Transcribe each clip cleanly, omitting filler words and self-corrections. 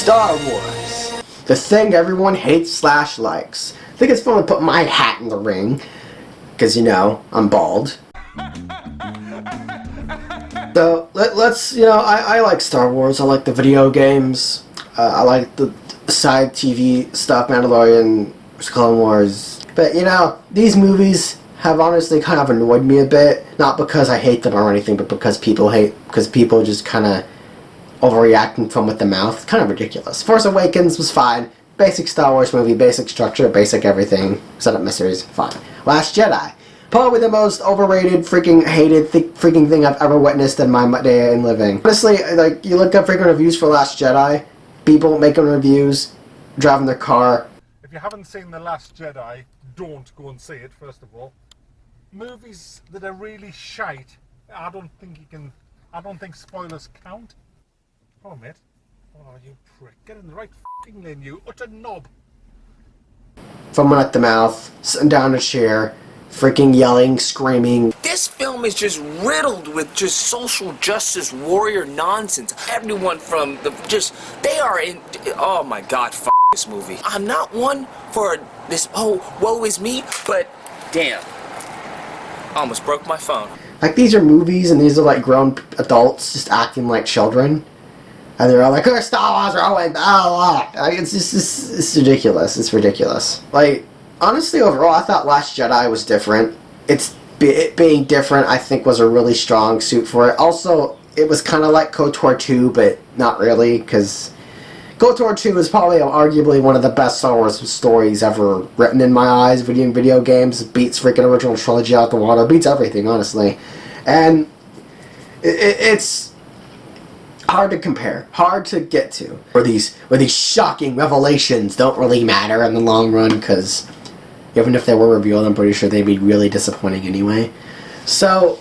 Star Wars. The thing everyone hates slash likes. I think it's fun to put my hat in the ring. Because, you know, I'm bald. So, let's, you know, I like Star Wars. I like the video games. I like the side TV stuff, Mandalorian, Clone Wars. But, you know, these movies have honestly kind of annoyed me a bit. Not because I hate them or anything, but because people just kind of overreacting from with the mouth. It's kind of ridiculous. Force Awakens was fine. Basic Star Wars movie, basic structure, basic everything. Set up mysteries, fine. Last Jedi. Probably the most overrated, freaking hated freaking thing I've ever witnessed in my day in living. Honestly, like, you look up freaking reviews for Last Jedi, people making reviews, driving their car. If you haven't seen The Last Jedi, don't go and see it, first of all. Movies that are really shite, I don't think spoilers count. Oh, mate. Oh, you prick. Get in the right f***ing lane, you utter knob. Foaming at the mouth, sitting down in a chair, freaking yelling, screaming. This film is just riddled with just social justice warrior nonsense. Everyone from they are in, oh my god, f*** this movie. I'm not one for this, oh, woe is me, but damn. I almost broke my phone. Like, these are movies and these are like grown adults just acting like children. And they're all like, oh, Star Wars, oh, like, it's just, it's ridiculous. It's ridiculous. Like, honestly, overall, I thought Last Jedi was different. It being different, I think, was a really strong suit for it. Also, it was kind of like KOTOR 2, but not really, because KOTOR 2 is probably arguably one of the best Star Wars stories ever written in my eyes. Video games, it beats freaking original trilogy out the water, beats everything, honestly. And it's hard to compare, hard to get to. Where these shocking revelations don't really matter in the long run, because even if they were revealed, I'm pretty sure they'd be really disappointing anyway. So,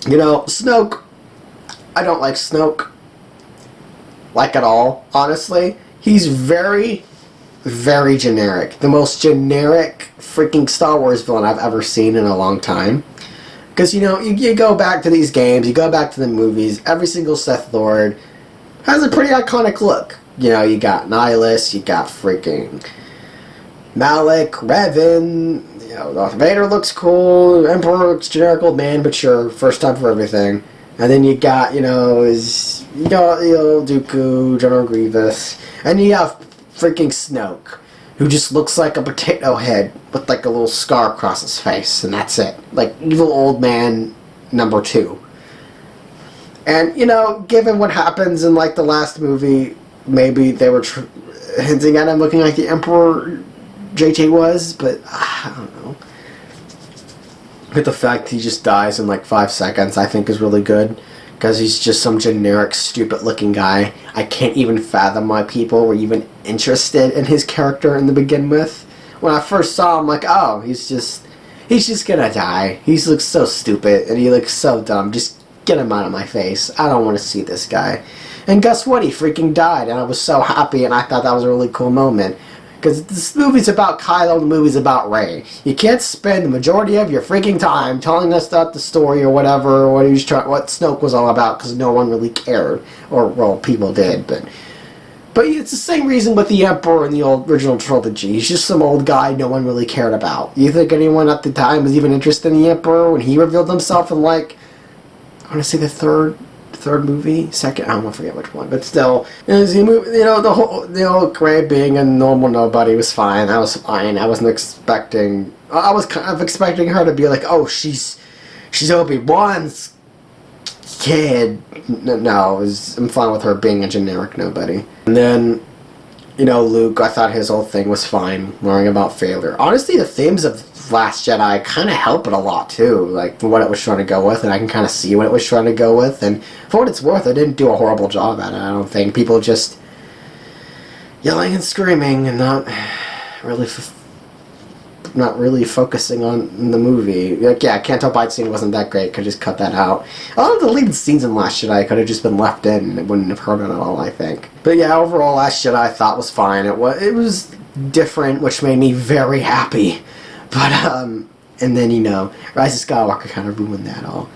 you know, Snoke, I don't like Snoke. Like at all, honestly. He's very, very generic. The most generic freaking Star Wars villain I've ever seen in a long time. Because, you know, you go back to these games, you go back to the movies, every single Sith Lord has a pretty iconic look. You know, you got Nihilus, you got freaking Malak, Revan, you know, Darth Vader looks cool, Emperor looks generic old man, but sure, first time for everything. And then you got, you know, Dooku, General Grievous, and you have freaking Snoke, who just looks like a potato head with like a little scar across his face, and that's it. Like, evil old man number 2. And, you know, given what happens in like the last movie, maybe they were hinting at him looking like the Emperor JJ was, but I don't know. But the fact he just dies in like 5 seconds, I think, is really good. Because he's just some generic, stupid-looking guy. I can't even fathom why people were even interested in his character in the begin with. When I first saw him, like, oh, he's just gonna die. He looks so stupid, and he looks so dumb. Just get him out of my face. I don't want to see this guy. And guess what? He freaking died, and I was so happy, and I thought that was a really cool moment. Because this movie's about Kylo, the movie's about Rey. You can't spend the majority of your freaking time telling us that the story or whatever, what Snoke was all about, because no one really cared. Or, well, people did, but it's the same reason with the Emperor in the original trilogy. He's just some old guy no one really cared about. You think anyone at the time was even interested in the Emperor when he revealed himself in, like, I want to say the third movie, second, I don't forget which one, but still, you know, the whole Rey being a normal nobody was fine. I was fine. I wasn't expecting. I was kind of expecting her to be like, oh, she's Obi-Wan's kid. No, I'm fine with her being a generic nobody. And then, you know, Luke, I thought his whole thing was fine, learning about failure. Honestly, the themes of Last Jedi kind of help it a lot, too, like, for what it was trying to go with, and I can kind of see what it was trying to go with, and for what it's worth, it didn't do a horrible job at it, I don't think. People just yelling and screaming and not really focusing on the movie. Like, yeah, Canto Bight scene wasn't that great, could just cut that out. A lot of the lead scenes in Last Jedi could have just been left in, and it wouldn't have hurt it at all, I think. But yeah, overall, Last Jedi I thought was fine. It was different, which made me very happy. But, and then, you know, Rise of Skywalker kind of ruined that all.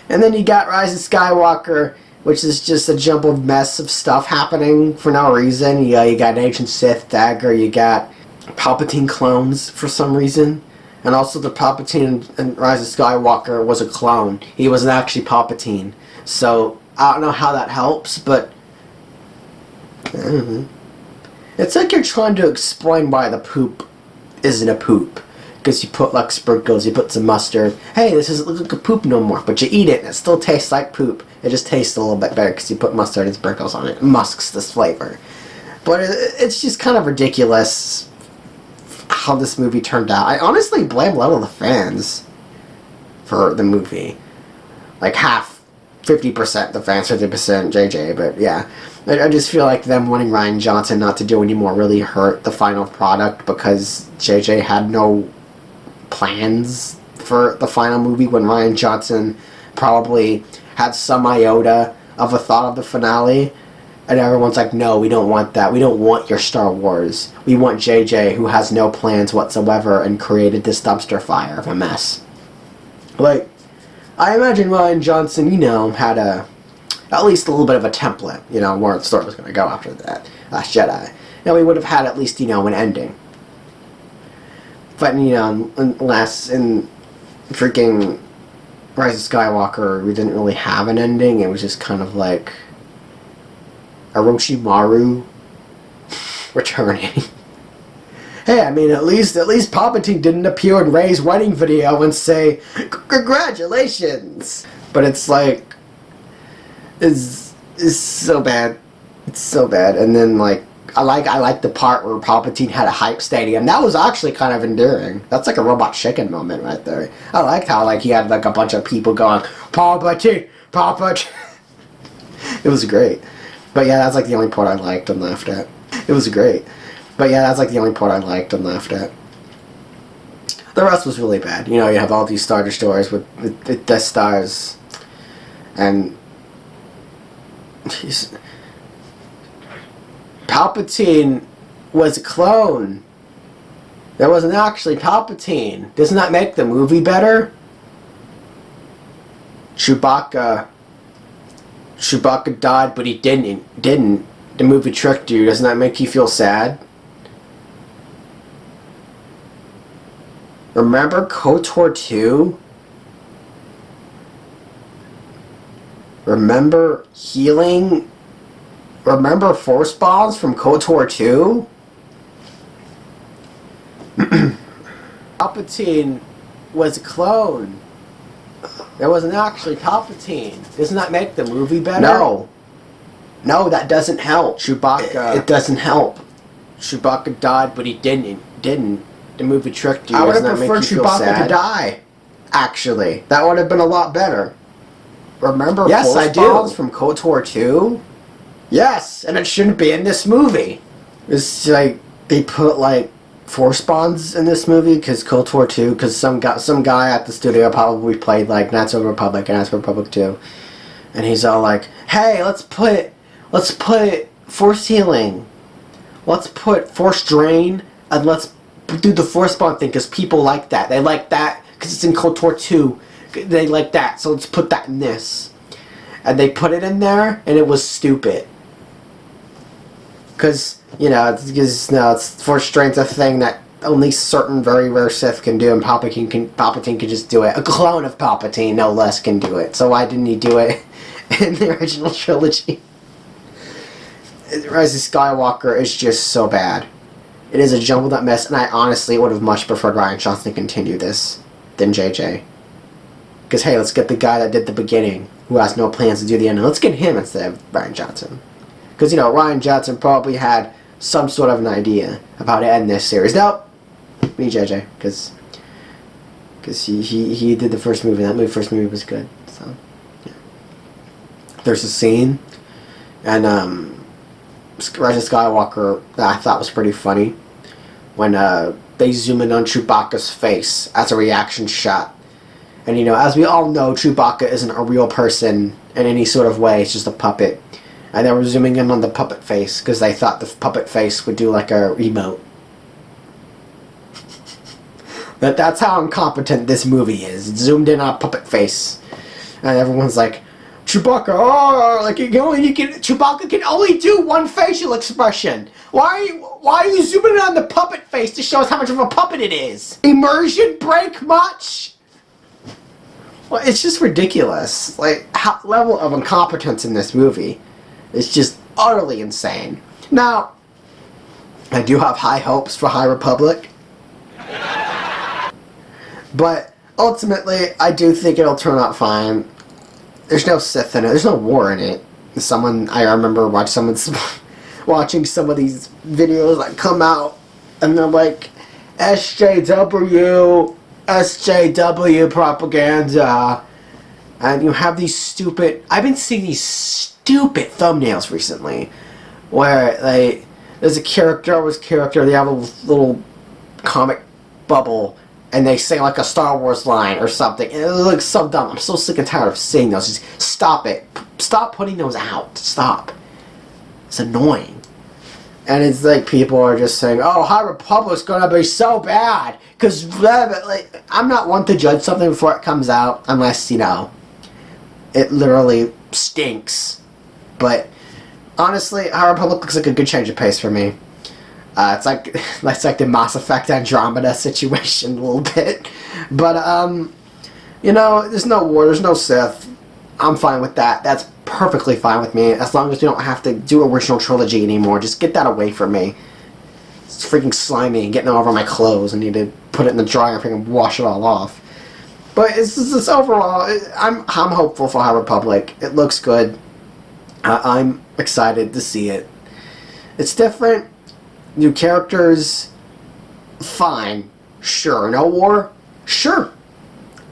And then you got Rise of Skywalker, which is just a jumbled mess of stuff happening for no reason. You got an ancient Sith dagger, you got Palpatine clones for some reason. And also the Palpatine in Rise of Skywalker was a clone. He wasn't actually Palpatine. So, I don't know how that helps, but... It's like you're trying to explain why the poop isn't a poop. Because you put like sprinkles, you put some mustard. Hey, this doesn't look like a poop no more. But you eat it and it still tastes like poop. It just tastes a little bit better because you put mustard and sprinkles on it. It musks this flavor. But it's just kind of ridiculous how this movie turned out. I honestly blame a lot of the fans for the movie. Like half, 50% the fans, 50% JJ, but yeah. I just feel like them wanting Rian Johnson not to do anymore really hurt the final product because JJ had no plans for the final movie when Rian Johnson probably had some iota of a thought of the finale. And everyone's like, no, we don't want that. We don't want your Star Wars. We want JJ, who has no plans whatsoever and created this dumpster fire of a mess. Like, I imagine Rian Johnson, had at least a little bit of a template, where the story was going to go after that Last Jedi. We would have had at least, an ending. But, in freaking Rise of Skywalker, we didn't really have an ending. It was just kind of like Orochimaru returning. Hey, at least Palpatine didn't appear in Rey's wedding video and say, "Congratulations!" But it's like, it's so bad. It's so bad. And then I like the part where Palpatine had a hype stadium. That was actually kind of endearing. That's like a Robot Chicken moment right there. I liked how he had a bunch of people going, Palpatine, Palpatine. It was great. But yeah, that's the only part I liked and laughed at. It was great. But yeah, that's the only part I liked and laughed at. The rest was really bad. You have all these Star Destroyers with Death Stars. And Palpatine was a clone. That wasn't actually Palpatine. Doesn't that make the movie better? Chewbacca died, but he didn't. The movie tricked you. Doesn't that make you feel sad? Remember KOTOR 2? Remember healing? Remember Force Bombs from KOTOR 2? Palpatine was a clone. It wasn't actually Palpatine. Doesn't that make the movie better? No, that doesn't help. Chewbacca. It doesn't help. Chewbacca died, but he didn't. The movie tricked you. I would have preferred Chewbacca to die. Actually, that would have been a lot better. Remember Force Bombs from KOTOR 2? Yes, and it shouldn't be in this movie. It's they put Force Bombs in this movie because KOTOR 2, because some guy at the studio probably played Knights of the Republic and Knights of the Republic 2, and he's all like, "Hey, let's put Force Healing, let's put Force Drain, and let's do the Force Bomb thing because people like that. They like that because it's in KOTOR 2. They like that, so let's put that in this." And they put it in there, and it was stupid. Because, it's Force Drain's a thing that only certain very rare Sith can do, and Palpatine can just do it. A clone of Palpatine, no less, can do it. So why didn't he do it in the original trilogy? Rise of Skywalker is just so bad. It is a jumbled up mess, and I honestly would have much preferred Rian Johnson to continue this than JJ. Because, hey, let's get the guy that did the beginning, who has no plans to do the end. Let's get him instead of Rian Johnson. Because, Rian Johnson probably had some sort of an idea of how to end this series. Nope. Me, JJ. Because he did the first movie. That first movie was good. So, yeah. There's a scene, and Rise of Skywalker that I thought was pretty funny. When they zoom in on Chewbacca's face as a reaction shot. And, as we all know, Chewbacca isn't a real person in any sort of way. It's just a puppet. And they were zooming in on the puppet face because they thought the puppet face would do a emote. That's how incompetent this movie is. It zoomed in on a puppet face. And everyone's like, Chewbacca, oh, like Chewbacca can only do one facial expression. Why are you zooming in on the puppet face to show us how much of a puppet it is? Immersion break much? Well, it's just ridiculous. Like, level of incompetence in this movie is just utterly insane. Now, I do have high hopes for High Republic, but ultimately, I do think it'll turn out fine. There's no Sith in it. There's no war in it. I remember watching some of these videos that come out, and they're like, SJW propaganda. And you have these stupid... I've been seeing these stupid thumbnails recently, where there's a character, they have a little comic bubble, and they say like a Star Wars line or something, and it looks so dumb. I'm so sick and tired of seeing those. Just stop it. Stop putting those out. Stop. It's annoying. And it's like people are just saying, oh, High Republic's gonna be so bad. Because, like, I'm not one to judge something before it comes out, unless, you know, it literally stinks. But, honestly, High Republic looks like a good change of pace for me. It's like the Mass Effect Andromeda situation a little bit. But, you know, there's no war, there's no Sith. I'm fine with that. That's perfectly fine with me, as long as we don't have to do original trilogy anymore. Just get that away from me. It's freaking slimy and getting all over my clothes. I need to put it in the dryer and freaking wash it all off. But it's overall, I'm hopeful for High Republic. It looks good. I'm excited to see it. It's different. New characters, fine, sure. No war, sure.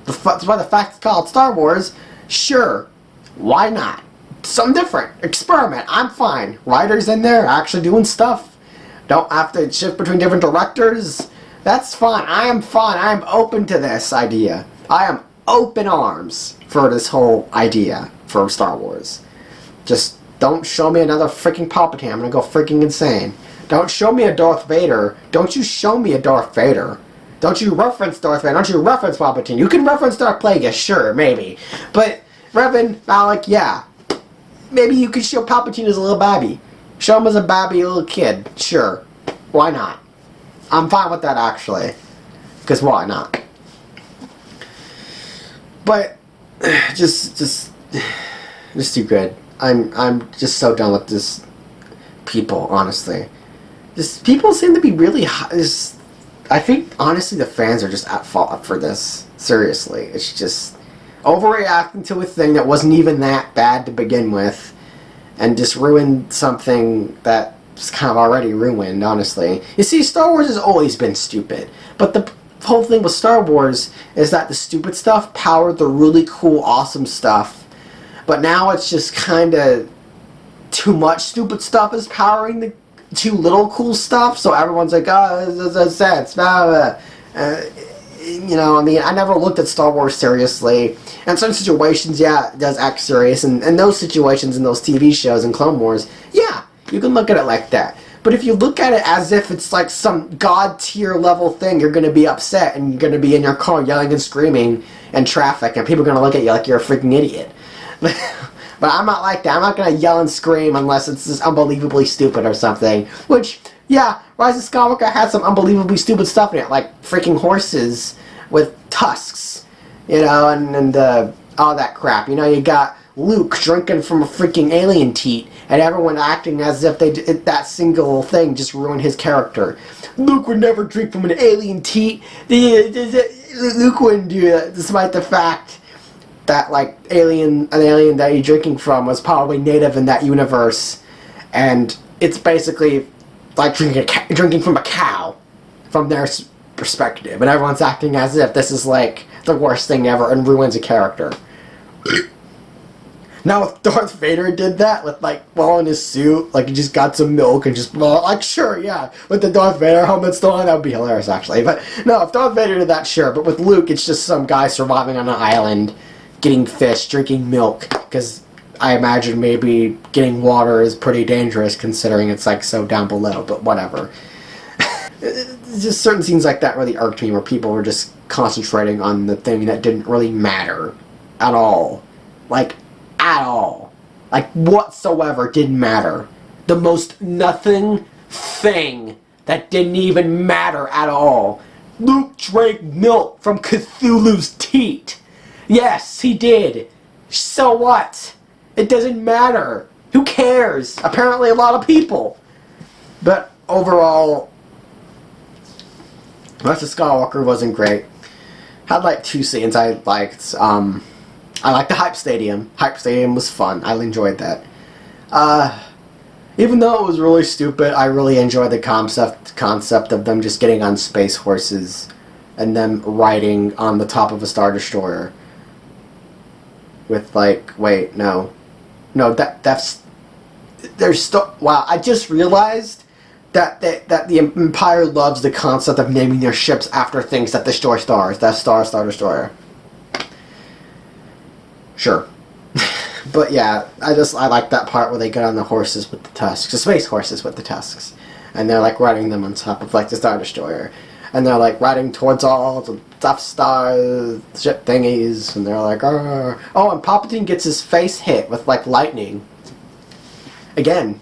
That's why the fact it's called Star Wars, sure. Why not? Something different, experiment. I'm fine. Writers in there actually doing stuff. Don't have to shift between different directors. That's fine. I am fine. I am open to this idea. I am open arms for this whole idea for Star Wars. Just don't show me another freaking Palpatine. I'm gonna go freaking insane. Don't show me a Darth Vader. Don't you show me a Darth Vader. Don't you reference Darth Vader. Don't you reference Palpatine. You can reference Darth Plagueis, sure, maybe. But Revan, Malak, yeah. Maybe you could show Palpatine as a little baby. Show him as a baby little kid. Sure. Why not? I'm fine with that, actually. Because why not? But just too good. I'm just so done with this people, honestly. Just people seem to be really I think honestly the fans are just at fault for this. Seriously, it's just overreacting to a thing that wasn't even that bad to begin with, and just ruined something that was kind of already ruined, honestly. You see, Star Wars has always been stupid, but the whole thing with Star Wars is that the stupid stuff powered the really cool, awesome stuff, but now it's just kind of too much stupid stuff is powering the too little cool stuff, so everyone's like, oh, this doesn't sense. You know, I mean, I never looked at Star Wars seriously. In some situations, yeah, it does act serious. And in those situations, in those TV shows and Clone Wars, yeah, you can look at it like that. But if you look at it as if it's like some god-tier level thing, you're going to be upset and you're going to be in your car yelling and screaming in traffic, and people are going to look at you like you're a freaking idiot. But I'm not like that. I'm not going to yell and scream unless it's just unbelievably stupid or something. Which, yeah, Rise of Skywalker had some unbelievably stupid stuff in it, like freaking horses with tusks, you know, and all that crap. You know, you got Luke drinking from a freaking alien teat, and everyone acting as if that single thing just ruined his character. Luke would never drink from an alien teat. Luke wouldn't do that, despite the fact that like an alien that you're drinking from was probably native in that universe, and it's basically like drinking from a cow from their perspective, and everyone's acting as if this is like the worst thing ever and ruins a character. Now if Darth Vader did that with like in his suit, like he just got some milk and just like sure, yeah, with the Darth Vader helmet still on, that would be hilarious actually. But no, if Darth Vader did that, sure. But with Luke, it's just some guy surviving on an island, getting fish, drinking milk, because I imagine maybe getting water is pretty dangerous considering it's like so down below, but whatever. Just certain scenes like that really irked me, where people were just concentrating on the thing that didn't really matter at all. Like, at all. Like, whatsoever didn't matter. The most nothing thing that didn't even matter at all. Luke drank milk from Cthulhu's teat. Yes, he did. So what? It doesn't matter. Who cares? Apparently a lot of people. But overall, Rise of Skywalker wasn't great. Had like 2 scenes I liked. I liked the Hype Stadium. Hype Stadium was fun. I enjoyed that. Even though it was really stupid, I really enjoyed the concept of them just getting on space horses and them riding on the top of a Star Destroyer. With like, wait, no, that's there's still. Wow, I just realized that the Empire loves the concept of naming their ships after things that destroy stars. That's Star Destroyer. Sure. But yeah, I like that part where they get on the horses with the tusks, the space horses with the tusks, and they're like riding them on top of like the Star Destroyer, and they're like riding towards all the Death Star ship thingies, and they're like, argh. Oh, and Palpatine gets his face hit with like lightning. Again,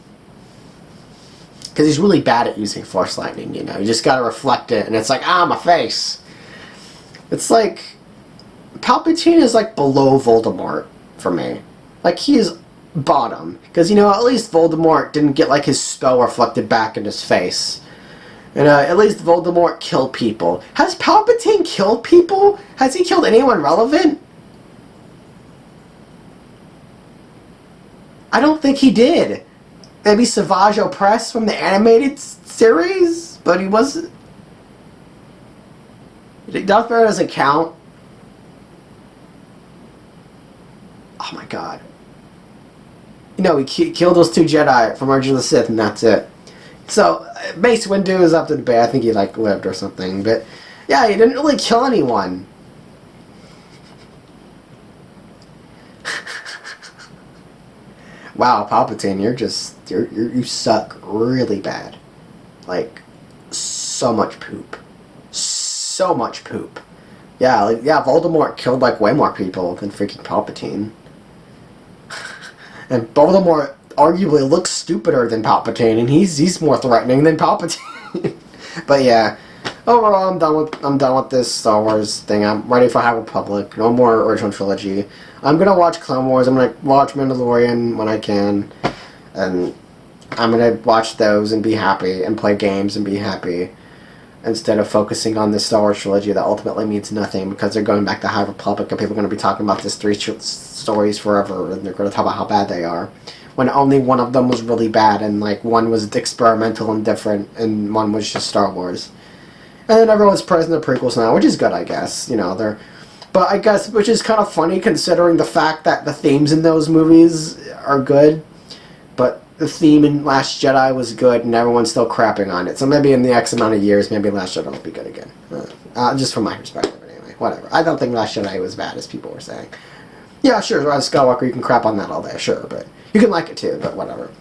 because he's really bad at using Force lightning. You know, you just gotta reflect it, and it's like, my face. It's like Palpatine is like below Voldemort for me. Like, he is bottom. Because, you know, at least Voldemort didn't get, like, his spell reflected back in his face. And, at least Voldemort killed people. Has Palpatine killed people? Has he killed anyone relevant? I don't think he did. Maybe Savage Opress from the animated series? But he wasn't... Darth Vader doesn't count. Oh my god. You know, he killed those 2 Jedi from Revenge of the Sith, and that's it. So, Mace Windu is up to debate. I think he, like, lived or something. But, yeah, he didn't really kill anyone. Wow, Palpatine, you suck really bad. Like, so much poop. So much poop. Yeah, like, yeah, Voldemort killed, like, way more people than freaking Palpatine. And Voldemort arguably looks stupider than Palpatine, and he's more threatening than Palpatine. But yeah, overall, I'm done with this Star Wars thing. I'm ready for High Republic. No more original trilogy. I'm gonna watch Clone Wars. I'm gonna watch Mandalorian when I can, and I'm gonna watch those and be happy, and play games and be happy, instead of focusing on this Star Wars trilogy that ultimately means nothing because they're going back to High Republic and people are going to be talking about this 3 stories forever, and they're going to talk about how bad they are, when only one of them was really bad, and like one was experimental and different, and one was just Star Wars. And then everyone's praising the prequels now, which is good, I guess. You know, but I guess, which is kind of funny considering the fact that the themes in those movies are good, but the theme in Last Jedi was good, and everyone's still crapping on it. So maybe in the X amount of years, maybe Last Jedi will be good again. Just from my perspective, anyway. Whatever. I don't think Last Jedi was bad, as people were saying. Yeah, sure, Rise of Skywalker, you can crap on that all day, sure, but you can like it too, but whatever.